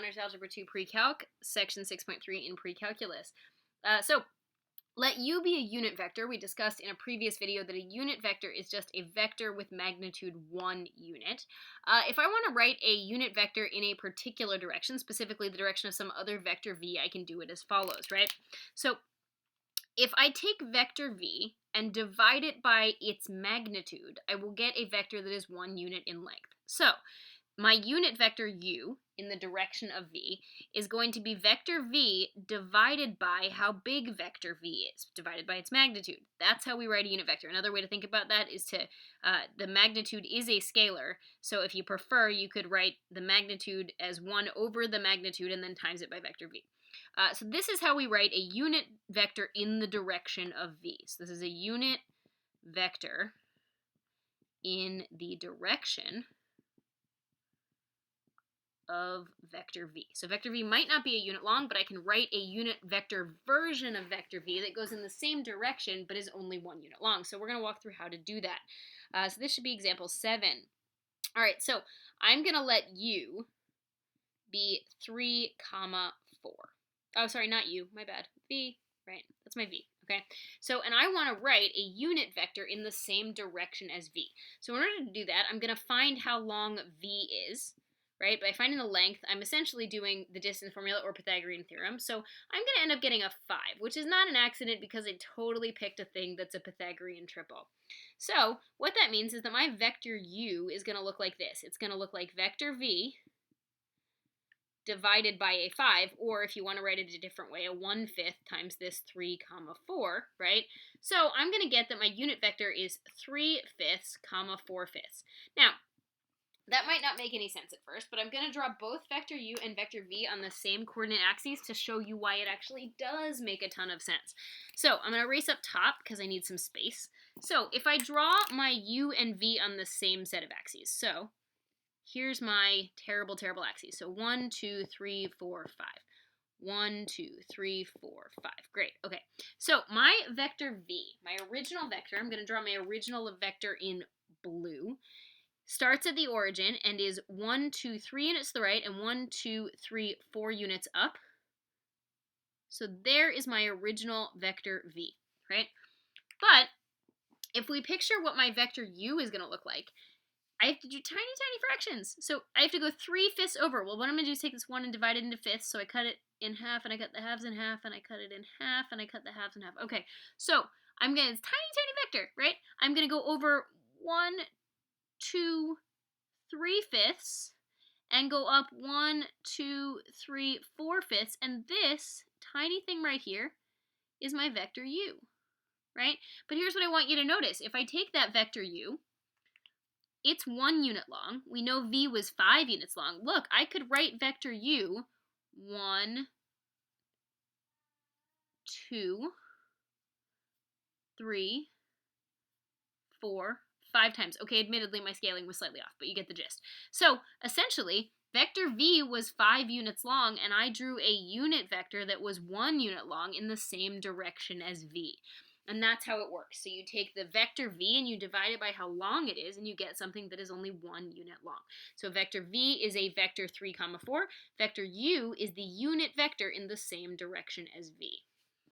Honors Algebra 2 Pre-Calc, Section 6.3 in Pre-Calculus. Let U be a unit vector. We discussed in a previous video that a unit vector is just a vector with magnitude 1 unit. If I want to write a unit vector in a particular direction, specifically the direction of some other vector v, I can do it as follows, right? So if I take vector v and divide it by its magnitude, I will get a vector that is 1 unit in length. So my unit vector u in the direction of v is going to be vector v divided by how big vector v is, divided by its magnitude. That's how we write a unit vector. Another way to think about that is the magnitude is a scalar, so if you prefer, you could write the magnitude as 1 over the magnitude and then times it by vector v. So this is how we write a unit vector in the direction of v. So this is a unit vector in the direction of vector v. So vector v might not be a unit long, but I can write a unit vector version of vector v that goes in the same direction but is only 1 unit long. So we're going to walk through how to do that. So this should be example 7. All right, so I'm going to let u be 3, 4. Oh, sorry, not u, my bad. V, right, that's my v. Okay, so, and I want to write a unit vector in the same direction as v. So in order to do that, I'm going to find how long v is, right? By finding the length, I'm essentially doing the distance formula or Pythagorean theorem. So I'm going to end up getting a 5, which is not an accident because I totally picked a thing that's a Pythagorean triple. So what that means is that my vector u is going to look like this. It's going to look like vector v divided by a 5, or if you want to write it a different way, a 1/5 times this 3, 4, right? So I'm going to get that my unit vector is 3/5, 4/5. Now, that might not make any sense at first, but I'm going to draw both vector u and vector v on the same coordinate axes to show you why it actually does make a ton of sense. So I'm going to erase up top because I need some space. So if I draw my u and v on the same set of axes, so here's my terrible, terrible axes. So 1, 2, 3, 4, 5. 1, 2, 3, 4, 5. Great. Okay. So my vector v, my original vector, I'm going to draw my original vector in blue, starts at the origin and is 1, 2, 3 units to the right and 1, 2, 3, 4 units up. So there is my original vector v, right? But if we picture what my vector u is going to look like, I have to do tiny, tiny fractions. So I have to go 3/5 over. Well, what I'm going to do is take this 1 and divide it into fifths. So I cut it in half, and I cut the halves in half, and I cut it in half, and I cut the halves in half. Okay, so I'm going to, it's tiny, tiny vector, right? I'm going to go over 1, 2, 3/5 and go up 1, 2, 3, 4/5, and this tiny thing right here is my vector u, right? But here's what I want you to notice. If I take that vector u, it's 1 unit long. We know v was 5 units long. Look, I could write vector u 1, 2, 3, 4, 5 times. Okay, admittedly, my scaling was slightly off, but you get the gist. So, essentially, vector v was 5 units long, and I drew a unit vector that was 1 unit long in the same direction as v. And that's how it works. So you take the vector v and you divide it by how long it is, and you get something that is only 1 unit long. So vector v is a vector 3, 4. Vector u is the unit vector in the same direction as v.